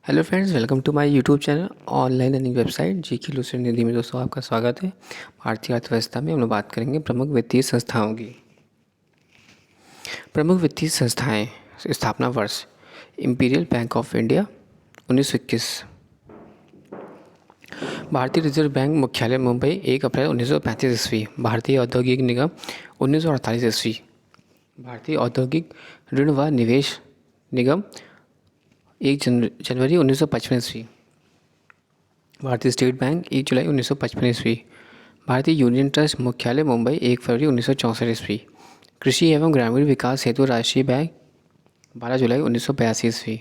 Hello friends, welcome to my YouTube channel online earning website GK Lucent Nidhi में। दोस्तों, आपका स्वागत है। भारतीय अर्थव्यवस्था में हम लोग बात करेंगे प्रमुख वित्तीय संस्थाओं की। प्रमुख वित्तीय संस्थाएं। स्थापना वर्ष: इंपीरियल बैंक ऑफ इंडिया 1921। भारतीय रिजर्व बैंक मुख्यालय मुंबई 1 अप्रैल 1935 ईस्वी। भारतीय औद्योगिक निगम 1948 ईस्वी। भारतीय औद्योगिक ऋण व निवेश निगम 1 जनवरी 1955 ईस्वी। भारतीय स्टेट बैंक 1 जुलाई 1955 ईस्वी। भारतीय यूनियन ट्रस्ट मुख्यालय मुंबई 1 फरवरी 1964 ईस्वी। कृषि एवं ग्रामीण विकास हेतु राष्ट्रीय बैंक 12 जुलाई 1982 ईस्वी।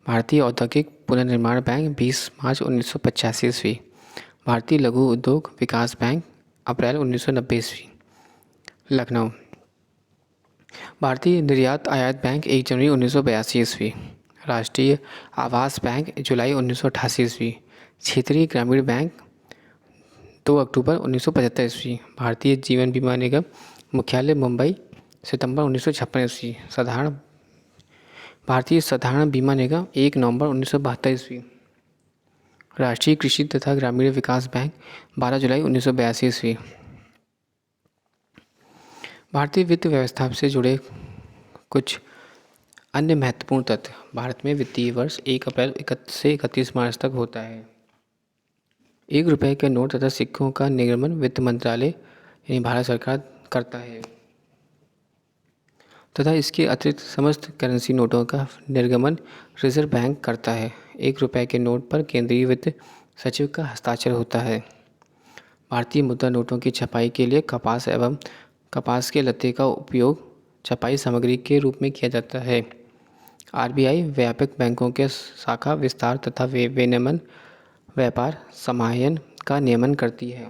भारतीय औद्योगिक पुनर्निर्माण बैंक 20 मार्च 1985 ईस्वी। भारतीय लघु उद्योग विकास बैंक अप्रैल 1990 ईस्वी। लखनऊ। भारतीय निर्यात आयात बैंक 1 जनवरी 1982 ईस्वी। राष्ट्रीय आवास बैंक जुलाई 1988 ईस्वी। क्षेत्रीय ग्रामीण बैंक 2 अक्टूबर 1975 ईस्वी। भारतीय जीवन बीमा निगम मुख्यालय मुंबई सितंबर 1956 ईस्वी। भारतीय साधारण बीमा निगम 1 नवंबर 1972 ईस्वी। राष्ट्रीय कृषि तथा ग्रामीण विकास बैंक 12 जुलाई 1982 ईस्वी। भारतीय वित्त व्यवस्था से जुड़े कुछ अन्य महत्वपूर्ण तथ्य। भारत में वित्तीय वर्ष 1 अप्रैल से 31 मार्च तक होता है। 1 रुपये के नोट तथा सिक्कों का निर्गमन वित्त मंत्रालय यानी भारत सरकार करता है तथा इसके अतिरिक्त समस्त करेंसी नोटों का निर्गमन रिजर्व बैंक करता है। 1 रुपये के नोट पर केंद्रीय वित्त सचिव का हस्ताक्षर होता है। भारतीय मुद्रा नोटों की छपाई के लिए कपास एवं कपास के लत्ते का उपयोग छपाई सामग्री के रूप में किया जाता है। आरबीआई व्यापक बैंकों के शाखा विस्तार तथा विनियमन व्यापार समाहयन का नियमन करती है।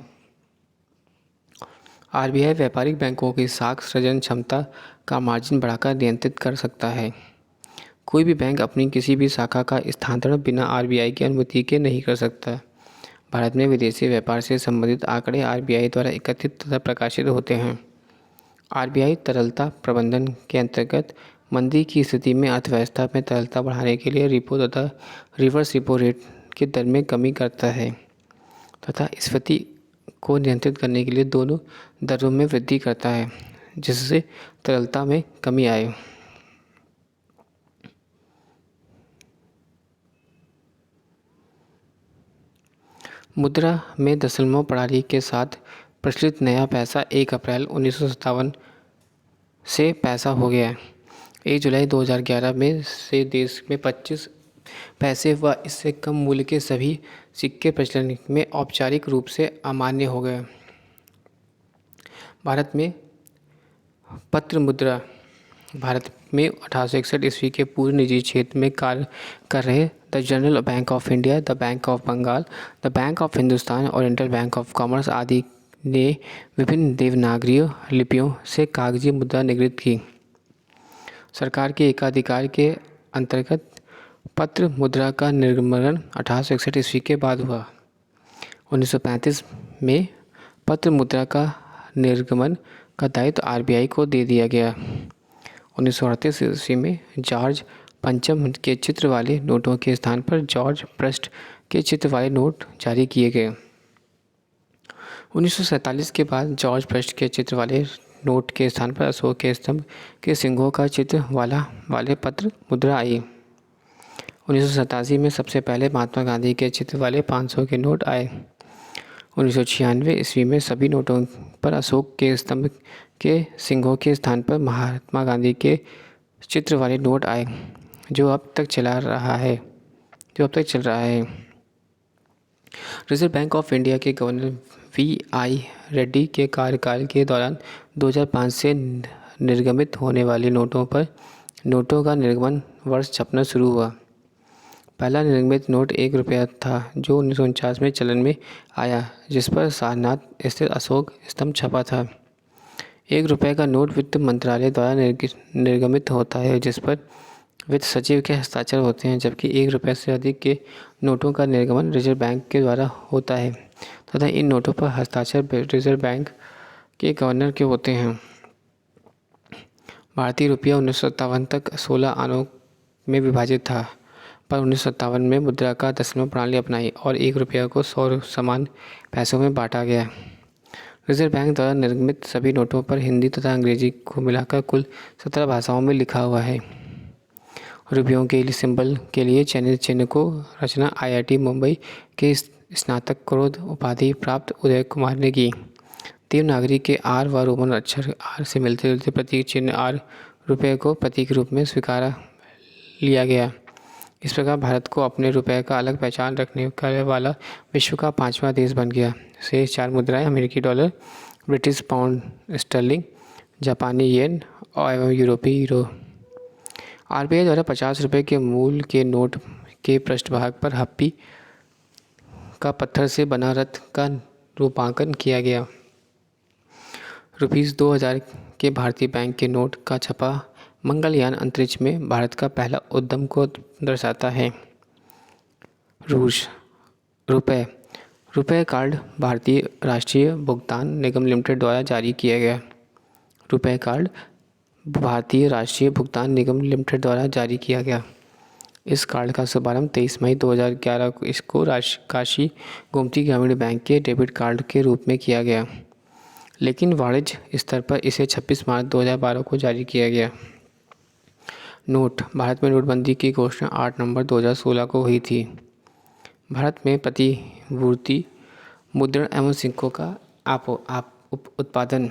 आरबीआई व्यापारिक बैंकों की साख सृजन क्षमता का मार्जिन बढ़ाकर नियंत्रित कर सकता है। कोई भी बैंक अपनी किसी भी शाखा का स्थानांतरण बिना आरबीआई की अनुमति के नहीं कर सकता। भारत में विदेशी व्यापार से संबंधित आंकड़े आरबीआई द्वारा एकत्रित तथा प्रकाशित होते हैं। आरबीआई तरलता प्रबंधन के अंतर्गत मंदी की स्थिति में अर्थव्यवस्था में तरलता बढ़ाने के लिए रेपो तथा रिवर्स रेपो रेट की दर में कमी करता है तथा स्फीति को नियंत्रित करने के लिए दोनों दरों में वृद्धि करता है, जिससे तरलता में कमी आए। मुद्रा में दशमलव प्रणाली के साथ प्रचलित नया पैसा 1 अप्रैल 1957 से पैसा हो गया। 1 जुलाई 2011 में से देश में 25 पैसे व इससे कम मूल्य के सभी सिक्के प्रचलन में औपचारिक रूप से अमान्य हो गए। भारत में पत्र मुद्रा। भारत में 1861 ईस्वी के पूर्व निजी क्षेत्र में कार्य कर रहे the general bank of India, the bank of Bengal, the bank of Hindustan, oriental bank of commerce आदि ने विभिन्न देवनागरी लिपियों से कागजी मुद्रा निर्मित की। सरकार के एकाधिकार के अंतर्गत पत्र मुद्रा का निर्गमन 1861 ईस्वी के बाद हुआ। 1935 में पत्र मुद्रा का निर्गमन का दायित्व आरबीआई को दे दिया गया। 1938 ईस्वी में जॉर्ज पंचम के चित्र वाले नोटों के स्थान पर जॉर्ज पृष्ठ के चित्र वाले नोट जारी किए गए। 1947 के बाद जॉर्ज पृष्ठ के चित्र वाले नोट के स्थान पर अशोक के स्तंभ के सिंहों का चित्र वाले पत्र मुद्रा आई। 1987 में सबसे पहले महात्मा गांधी के चित्र वाले 500 के नोट आए। 1996 ईस्वी में सभी नोटों पर अशोक के स्तंभ के सिंहों के स्थान पर महात्मा गांधी के चित्र वाले नोट आए, जो अब तक चल रहा है। रिजर्व बैंक ऑफ इंडिया के गवर्नर वी.आई. रेड्डी के कार्यकाल के दौरान 2005 से निर्गमित होने वाले नोटों का निर्गमन वर्ष छपना शुरू हुआ। पहला निर्गमित नोट 1 रुपया था, जो 1949 में चलन में आया, जिस पर सारनाथ स्थित अशोक स्तंभ छपा था। 1 रुपये का नोट वित्त मंत्रालय द्वारा निर्गमित होता है, जिस पर वित्त सचिव के हस्ताक्षर होते हैं, जबकि 1 रुपये से अधिक के नोटों का निर्गमन रिजर्व बैंक के द्वारा होता है तथा इन नोटों पर हस्ताक्षर रिजर्व बैंक के गवर्नर के होते हैं। भारतीय रुपया 1957 तक 16 आनों में विभाजित था। पर 1957 में मुद्रा का दशमलव प्रणाली अपनाई और 1 रुपये को 100 समान पैसों में बांटा गया। रिजर्व बैंक द्वारा निर्मित सभी नोटों पर हिंदी तथा अंग्रेजी को मिलाकर कुल 17 भाषाओं में लिखा हुआ है। रुपयों के लिए सिंबल के लिए चयनित चिन्ह को रचना IIT मुंबई के स्नातक करोद उपाधि प्राप्त उदय कुमार ने की। देवनागरी के आर व रोमन अक्षर आर से मिलते जुलते प्रतीक चिन्ह आर रुपये को प्रतीक के रूप में स्वीकारा लिया गया। इस प्रकार भारत को अपने रुपये का अलग पहचान रखने वाला विश्व का 5वां देश बन गया। शेष 4 मुद्राएं अमेरिकी डॉलर, ब्रिटिश पाउंड स्टर्लिंग, जापानी येन एवं यूरोपीय यूरो। RBI द्वारा 50 रुपये के मूल के नोट के पृष्ठभाग पर हप्पी का पत्थर से बना रथ का रूपांकन किया गया। ₹2000 के भारतीय बैंक के नोट का छपा मंगलयान अंतरिक्ष में भारत का पहला उद्यम को दर्शाता है। रूस रुपये रुपये कार्ड भारतीय राष्ट्रीय भुगतान निगम लिमिटेड द्वारा जारी किया गया। रुपये कार्ड भारतीय राष्ट्रीय भुगतान निगम लिमिटेड द्वारा जारी किया गया। इस कार्ड का शुभारंभ 23 मई 2011 को इसको काशी गोमती ग्रामीण बैंक के डेबिट कार्ड के रूप में किया गया, लेकिन वाणिज्य स्तर पर इसे 26 मार्च 2012 को जारी किया गया। नोट भारत में नोटबंदी की घोषणा 8 नवंबर 2016 को हुई थी। भारत में प्रतिभूति मुद्रण एवं सिक्कों का उत्पादन।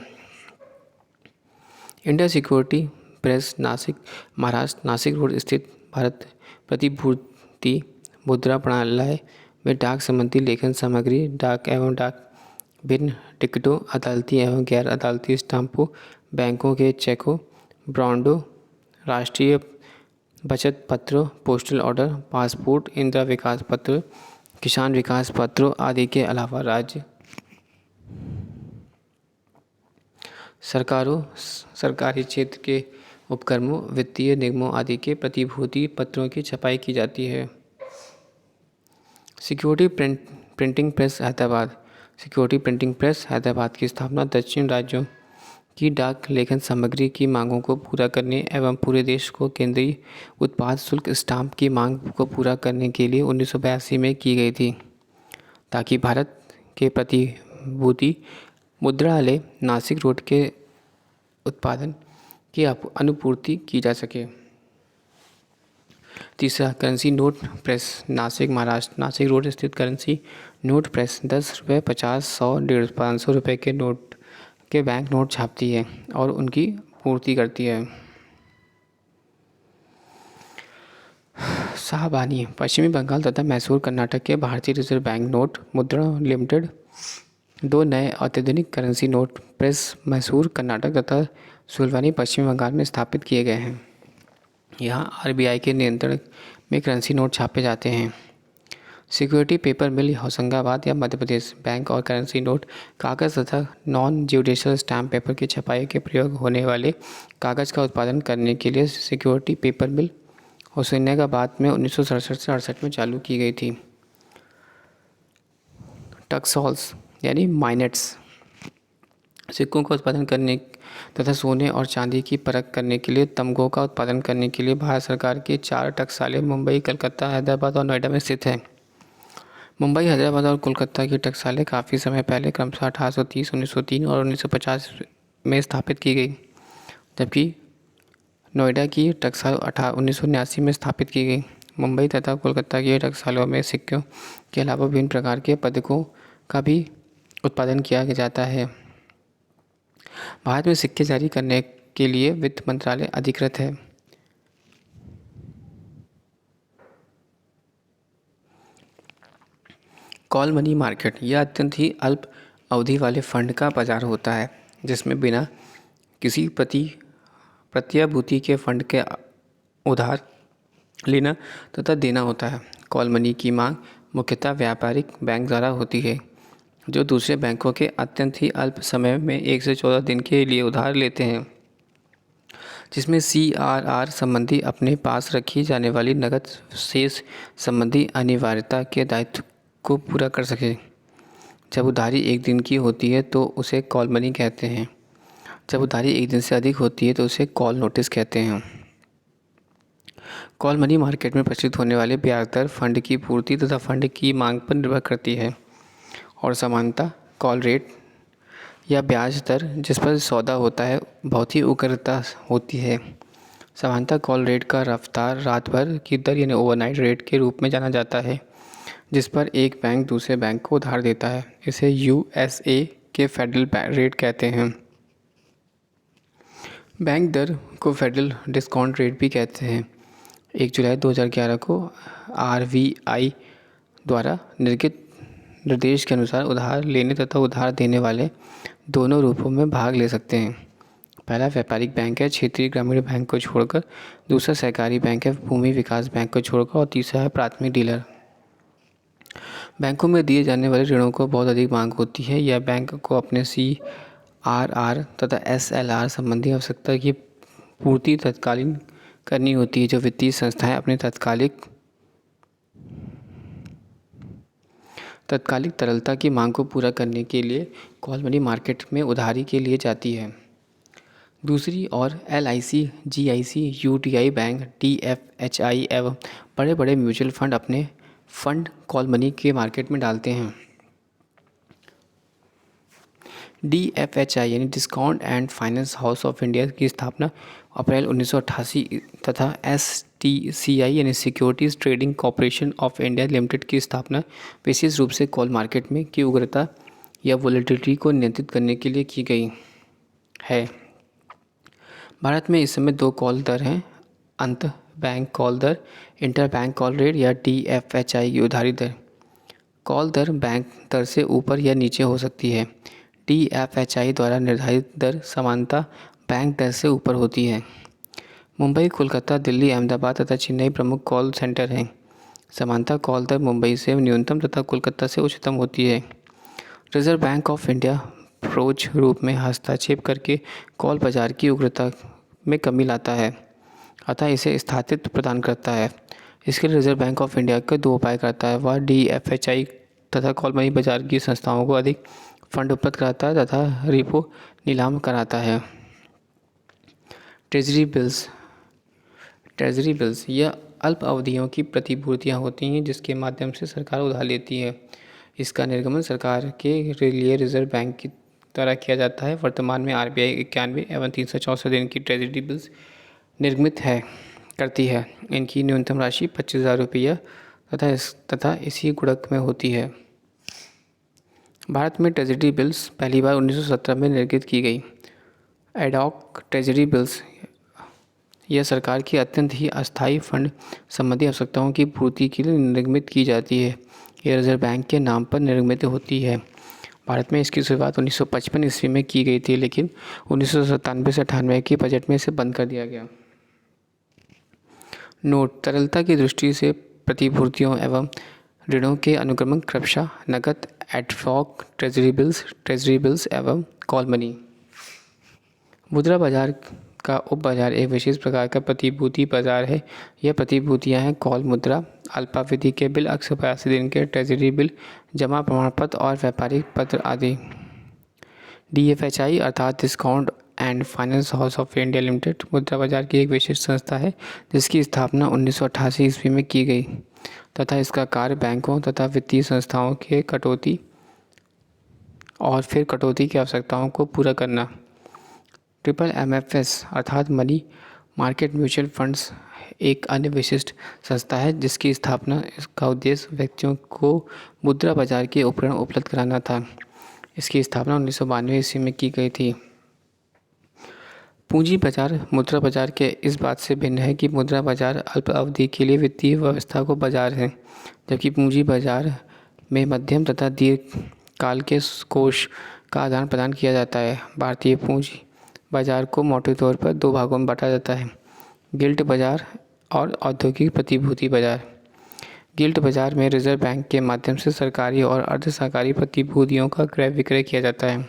India security press Nashik Maharashtra Nashik road स्थित भारत प्रतिभूति मुद्रा प्रणालय में डाक संबंधी लेखन सामग्री, डाक एवं डाक भिन्न टिकटों, अदालती एवं गैर अदालती स्टाम्पों, बैंकों के चेकों, बॉन्डों, राष्ट्रीय बचत पत्रों, पोस्टल ऑर्डर, पासपोर्ट, इंदिरा विकास पत्र, किसान विकास पत्रों आदि के अलावा राज्य सरकारों, सरकारी क्षेत्र के उपक्रमों, वित्तीय निगमों आदि के प्रतिभूति पत्रों की छपाई की जाती है। Security printing press Hyderabad. Security printing press Hyderabad की स्थापना दक्षिण राज्यों की डाक लेखन सामग्री की मांगों को पूरा करने एवं पूरे देश को केंद्रीय उत्पाद शुल्क स्टाम्प की मांग को पूरा करने के लिए 1982 में की गई थी, ताकि भारत के प्रतिभूति मुद्रालय नासिक रोड के उत्पादन की अनुपूर्ति की जा सके। तीसरा, currency note press Nashik Maharashtra. Nashik road स्थित करेंसी नोट प्रेस 10 रुपये, 50, 100, 150, 500 रुपये के नोट के बैंक नोट छापती है और उनकी पूर्ति करती है। शाहबानी पश्चिमी बंगाल तथा मैसूर कर्नाटक के भारतीय रिजर्व बैंक नोट मुद्रण लिमिटेड 2 नए अत्याधुनिक currency note press Mysore Karnataka तथा सुलवानी पश्चिम बंगाल में स्थापित किए गए हैं। यहाँ RBI के नियंत्रण में करेंसी नोट छापे जाते हैं। सिक्योरिटी पेपर मिल होशंगाबाद या मध्य प्रदेश। बैंक और करेंसी नोट कागज़ तथा नॉन ज्यूडिशियल स्टैम्प पेपर की छपाई के प्रयोग होने वाले कागज़ का उत्पादन करने के लिए सिक्योरिटी पेपर मिल होशंगाबाद में 1967 से 68 में चालू की गई थी। टकसॉल्स यानी माइनेट्स सिक्कों का उत्पादन करने तथा सोने और चांदी की परख करने के लिए तमगों का उत्पादन करने के लिए भारत सरकार की 4 टकसालें मुंबई, कलकत्ता, हैदराबाद और नोएडा में स्थित है। मुंबई, हैदराबाद और कोलकाता की टकसालें काफ़ी समय पहले क्रमशः 1830, 1903 और 1950 में स्थापित की गई, जबकि नोएडा की टकसाल 1979 में स्थापित की गई। मुंबई तथा कोलकाता की टकसालों में सिक्कों के अलावा विभिन्न प्रकार के पदकों का भी उत्पादन किया जाता है। भारत में सिक्के जारी करने के लिए वित्त मंत्रालय अधिकृत है। कॉल मनी मार्केट यह अत्यंत ही अल्प अवधि वाले फंड का बाजार होता है, जिसमें बिना किसी प्रत्याभूति के फंड के उधार लेना तथा देना होता है। कॉल मनी की मांग मुख्यतः व्यापारिक बैंक द्वारा होती है, जो दूसरे बैंकों के अत्यंत ही अल्प समय में 1 से 14 दिन के लिए उधार लेते हैं, जिसमें CRR संबंधी अपने पास रखी जाने वाली नकद शेष संबंधी अनिवार्यता के दायित्व को पूरा कर सके। जब उधारी 1 दिन की होती है तो उसे कॉल मनी कहते हैं। जब उधारी 1 दिन से अधिक होती है तो उसे कॉल नोटिस कहते हैं। कॉल मनी मार्केट में प्रचलित होने वाले ब्याज दर फंड की पूर्ति तथा फंड की मांग पर निर्भर करती है और सामान्यतः कॉल रेट या ब्याज दर जिस पर सौदा होता है बहुत ही उग्रता होती है। सामान्यतः कॉल रेट का रफ्तार रात भर की दर यानी ओवरनाइट रेट के रूप में जाना जाता है, जिस पर एक बैंक दूसरे बैंक को उधार देता है। इसे यूएसए के फेडरल रेट कहते हैं। बैंक दर को फेडरल डिस्काउंट रेट भी कहते हैं। 1 जुलाई 2011 को आरबीआई द्वारा निर्गत निर्देश के अनुसार उधार लेने तथा उधार देने वाले दोनों रूपों में भाग ले सकते हैं। पहला व्यापारिक बैंक है क्षेत्रीय ग्रामीण बैंक को छोड़कर, दूसरा सहकारी बैंक है भूमि विकास बैंक को छोड़कर और तीसरा है प्राथमिक डीलर। बैंकों में दिए जाने वाले ऋणों को बहुत अधिक मांग होती है। यह बैंक को अपने सीआरआर तथा एसएलआर संबंधी आवश्यकता की पूर्ति तत्कालीन करनी होती है, जो वित्तीय संस्थाएं अपने तात्कालिक तरलता की मांग को पूरा करने के लिए कॉल मनी मार्केट में उधारी के लिए जाती है। दूसरी ओर एलआईसी, जीआईसी, यूटीआई बैंक, डीएफएचआई एवं बड़े बड़े म्यूचुअल फंड अपने फंड कॉल मनी के मार्केट में डालते हैं। डीएफएचआई यानी discount and finance house of India की स्थापना अप्रैल 1988 तथा एसटीसीआई यानी securities trading corporation of India limited की स्थापना विशेष रूप से कॉल मार्केट में की उग्रता या वोलेटिलिटी को नियंत्रित करने के लिए की गई है। भारत में इस समय 2 कॉल दर हैं, अंत बैंक कॉल दर, इंटर बैंक कॉल रेट या डीएफएचआई की उधारी दर। कॉल दर बैंक दर से ऊपर या नीचे हो सकती है। डीएफएचआई द्वारा निर्धारित दर सामान्यतः बैंक दर से ऊपर होती है। मुंबई, कोलकाता, दिल्ली, अहमदाबाद तथा चेन्नई प्रमुख कॉल सेंटर हैं। सामान्यतः कॉल दर मुंबई से न्यूनतम तथा कोलकाता से उच्चतम होती है। रिजर्व बैंक ऑफ इंडिया प्रोज रूप में हस्तक्षेप करके कॉल बाजार की उग्रता में कमी लाता है, अतः इसे स्थायित्व प्रदान करता है। इसके लिए रिजर्व बैंक ऑफ इंडिया के 2 उपाय करता है। वह डीएफएचआई तथा कॉल मनी बाजार की संस्थाओं को अधिक फंड उपलब्ध कराता है तथा रिपो नीलाम कराता है। ट्रेजरी बिल्स यह अल्प अवधियों की प्रतिभूतियाँ होती हैं जिसके माध्यम से सरकार उधार लेती है। इसका निर्गमन सरकार के लिए रिजर्व बैंक की द्वारा किया जाता है। वर्तमान में आरबीआई 91 एवं 364 दिन की ट्रेजरी बिल्स निर्गमित करती है। इनकी न्यूनतम राशि 25,000 रुपया तथा इसी गुणक में होती है। भारत में ट्रेजरी बिल्स पहली बार 1917 में निर्गत की गई। एडॉक ट्रेजरी बिल्स यह सरकार की अत्यंत ही अस्थायी फंड संबंधी आवश्यकताओं की पूर्ति के लिए निर्गमित की जाती है। यह रिजर्व बैंक के नाम पर निर्गमित होती है। भारत में इसकी शुरुआत 1955 ईस्वी में की गई थी, लेकिन 1997 से 98 के बजट में इसे बंद कर दिया गया। नोट तरलता की दृष्टि से प्रतिभूतियों एवं ऋणों के अनुक्रमण क्रमशः नकद, एडहॉक ट्रेजरी बिल्स एवं कॉल मनी। मुद्रा बाजार का उप बाजार एक विशेष प्रकार का प्रतिभूति बाजार है। यह प्रतिभूतियां हैं कॉल मुद्रा, अल्पावधि के बिल, 182 दिन के ट्रेजरी बिल, जमा प्रमाण पत्र और व्यापारिक पत्र आदि। डीएफएचआई अर्थात discount and finance house of India limited मुद्रा बाजार की एक विशिष्ट संस्था है जिसकी स्थापना 1988 ईस्वी में की गई तथा इसका कार्य बैंकों तथा वित्तीय संस्थाओं के कटौती की आवश्यकताओं को पूरा करना। ट्रिपल एमएफएस अर्थात मनी मार्केट म्यूचुअल फंड्स एक अन्य विशिष्ट संस्था है जिसकी स्थापना का उद्देश्य व्यक्तियों को मुद्रा बाजार के उपकरण उपलब्ध कराना था। इसकी स्थापना 1992 ईस्वी में की गई थी। पूंजी बाजार मुद्रा बाजार के इस बात से भिन्न है कि मुद्रा बाजार अल्प अवधि के लिए वित्तीय व्यवस्था को बाजार है, जबकि पूंजी बाजार में मध्यम तथा दीर्घ काल के कोष का आदान प्रदान किया जाता है। भारतीय पूंजी बाजार को मोटे तौर पर 2 भागों में बांटा जाता है, गिल्ट बाजार और औद्योगिक प्रतिभूति बाजार। गिल्ट बाजार में रिजर्व बैंक के माध्यम से सरकारी और अर्ध सरकारी प्रतिभूतियों का क्रय विक्रय किया जाता है।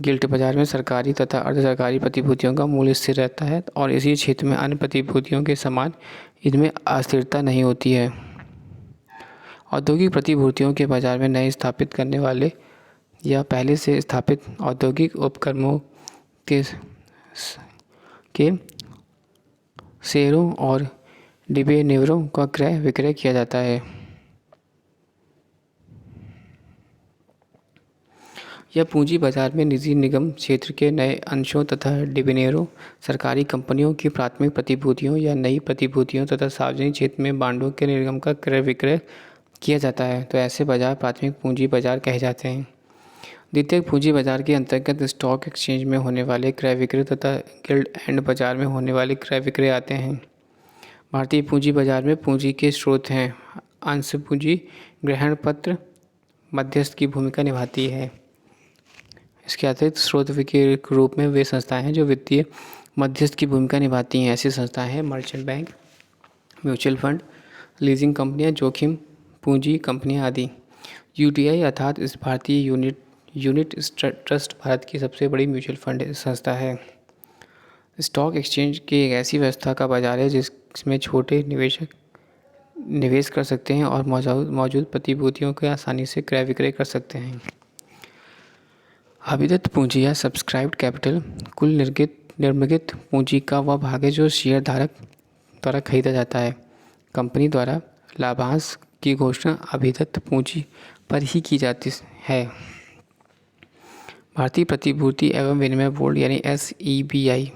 गिल्ट बाजार में सरकारी तथा अर्ध सरकारी प्रतिभूतियों का मूल्य स्थिर रहता है और इसी क्षेत्र में अन्य प्रतिभूतियों के समान इनमें अस्थिरता नहीं होती है। औद्योगिक प्रतिभूतियों के बाजार में नए स्थापित करने वाले या पहले से स्थापित औद्योगिक उपक्रमों के शेयरों और डिबेंचरों का क्रय विक्रय किया जाता है। यह पूंजी बाजार में निजी निगम क्षेत्र के नए अंशों तथा डिबेंचरों, सरकारी कंपनियों की प्राथमिक प्रतिभूतियों या नई प्रतिभूतियों तथा सार्वजनिक क्षेत्र में बांडों के निर्गम का क्रय विक्रय किया जाता है। तो ऐसे बाजार प्राथमिक पूंजी बाजार कहे जाते हैं। द्वितीयक पूंजी बाजार के अंतर्गत स्टॉक एक्सचेंज में होने वाले क्रय विक्रय तथा गिल्ड एंड बाजार में होने वाले क्रय विक्रय आते हैं। भारतीय पूंजी बाजार में पूंजी के स्रोत हैं। अंश पूंजी ग्रहण पत्र मध्यस्थ की भूमिका निभाती है। इसके अतिरिक्त स्रोत के रूप में वे संस्थाएं हैं जो वित्तीय मध्यस्थ की भूमिका निभाती हैं। ऐसी संस्थाएं हैं merchant bank, mutual fund, leasing कंपनियां, जोखिम पूंजी कंपनियां आदि। यूटीआई अर्थात इस भारतीय यूनिट ट्रस्ट भारत की सबसे बड़ी म्यूचुअल फंड संस्था है। स्टॉक एक्सचेंज की एक ऐसी व्यवस्था का बाजार है जिसमें छोटे निवेशक निवेश कर सकते हैं और मौजूद प्रतिभूतियों के आसानी से क्रय विक्रय कर सकते हैं। अभिदत्त पूंजी या सब्सक्राइब्ड कैपिटल कुल निर्मित पूंजी का वह भाग है जो शेयर धारक द्वारा खरीदा जाता है। कंपनी द्वारा लाभांश की घोषणा अभिदत्त पूंजी पर ही की जाती है। भारतीय प्रतिभूति एवं विनिमय बोर्ड यानी SEBI,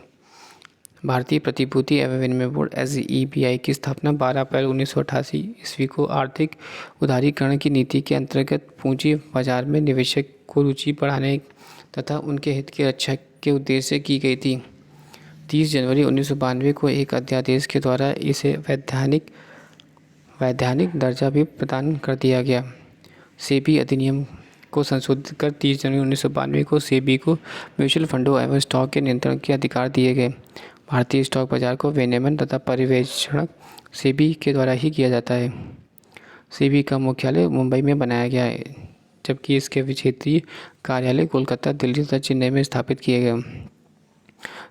भारतीय प्रतिभूति एवं विनिमय बोर्ड SEBI की स्थापना 12 अप्रैल 1988 ईस्वी को आर्थिक उदारीकरण की नीति के अंतर्गत पूंजी बाजार में निवेशक को रुचि बढ़ाने तथा उनके हित की रक्षा के उद्देश्य से की गई थी। 30 जनवरी 1992 को एक अध्यादेश के द्वारा इसे वैधानिक दर्जा भी प्रदान कर दिया गया। सेबी अधिनियम को संशोधित कर 30 जनवरी 1992 को सेबी को म्यूचुअल फंडों एवं स्टॉक के नियंत्रण के अधिकार दिए गए। भारतीय स्टॉक बाजार को विनियमन तथा पर्यवेक्षण सेबी के द्वारा ही किया जाता है। सेबी का मुख्यालय मुंबई में बनाया गया है, जबकि इसके क्षेत्रीय कार्यालय कोलकाता, दिल्ली तथा चेन्नई में स्थापित किए गए।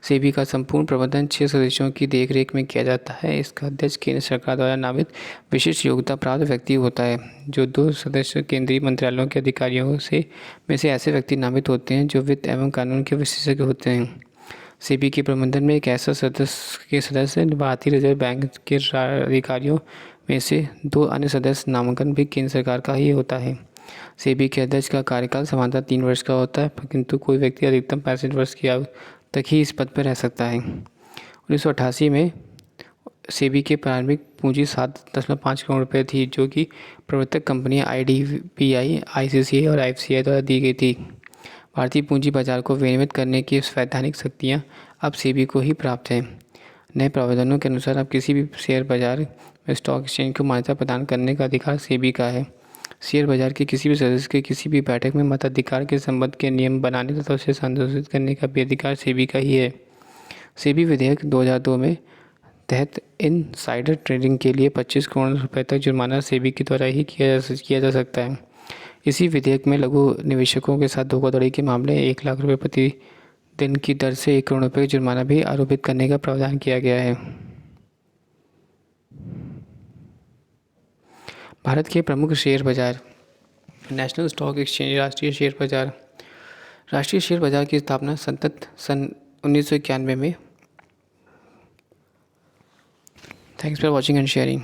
सेबी का संपूर्ण प्रबंधन 6 सदस्यों की देखरेख में किया जाता है। इसका अध्यक्ष केंद्र सरकार द्वारा नामित विशिष्ट योग्यता प्राप्त व्यक्ति होता है, जो 2 सदस्य केंद्रीय मंत्रालयों के अधिकारियों में से ऐसे व्यक्ति नामित होते हैं जो वित्त एवं कानून के विशेषज्ञ होते हैं। सेबी के प्रबंधन में एक ऐसा सदस्य भारतीय रिजर्व बैंक के अधिकारियों में से 2 अन्य सदस्य नामांकन भी केंद्र सरकार का ही होता है। सेबी के अध्यक्ष का कार्यकाल सामान्यतः 3 वर्ष का होता है, किंतु कोई व्यक्ति अधिकतम 65 वर्ष की आयु तक ही इस पद पर रह सकता है। 1988 में सेबी की प्रारंभिक पूंजी 7.5 करोड़ रुपये थी, जो कि प्रवर्तक कंपनियां IDBI, ICICI और IFCI द्वारा दी गई थी। भारतीय पूंजी बाजार को विनियमित करने की वैधानिक शक्तियां अब सेबी को ही प्राप्त है। नए प्रावधानों के अनुसार अब किसी भी शेयर बाजार में स्टॉक एक्सचेंज को मान्यता प्रदान करने का अधिकार सेबी का है। शेयर बाजार के किसी भी सदस्य के किसी भी बैठक में मताधिकार के संबंध के नियम बनाने तथा उसे संशोधित करने का भी अधिकार सेबी का ही है। सेबी विधेयक 2002 में तहत इनसाइडर ट्रेडिंग के लिए 25 करोड़ रुपए तक जुर्माना सेबी के द्वारा ही किया जा सकता है। इसी विधेयक में लघु निवेशकों के साथ धोखाधड़ी के मामले 1 लाख रुपये प्रति दिन की दर से 1 करोड़ रुपये जुर्माना भी आरोपित करने का प्रावधान किया गया है। भारत के प्रमुख शेयर बाजार। नेशनल स्टॉक एक्सचेंज राष्ट्रीय शेयर बाजार की स्थापना सन 1991 में। Thanks for watching and sharing.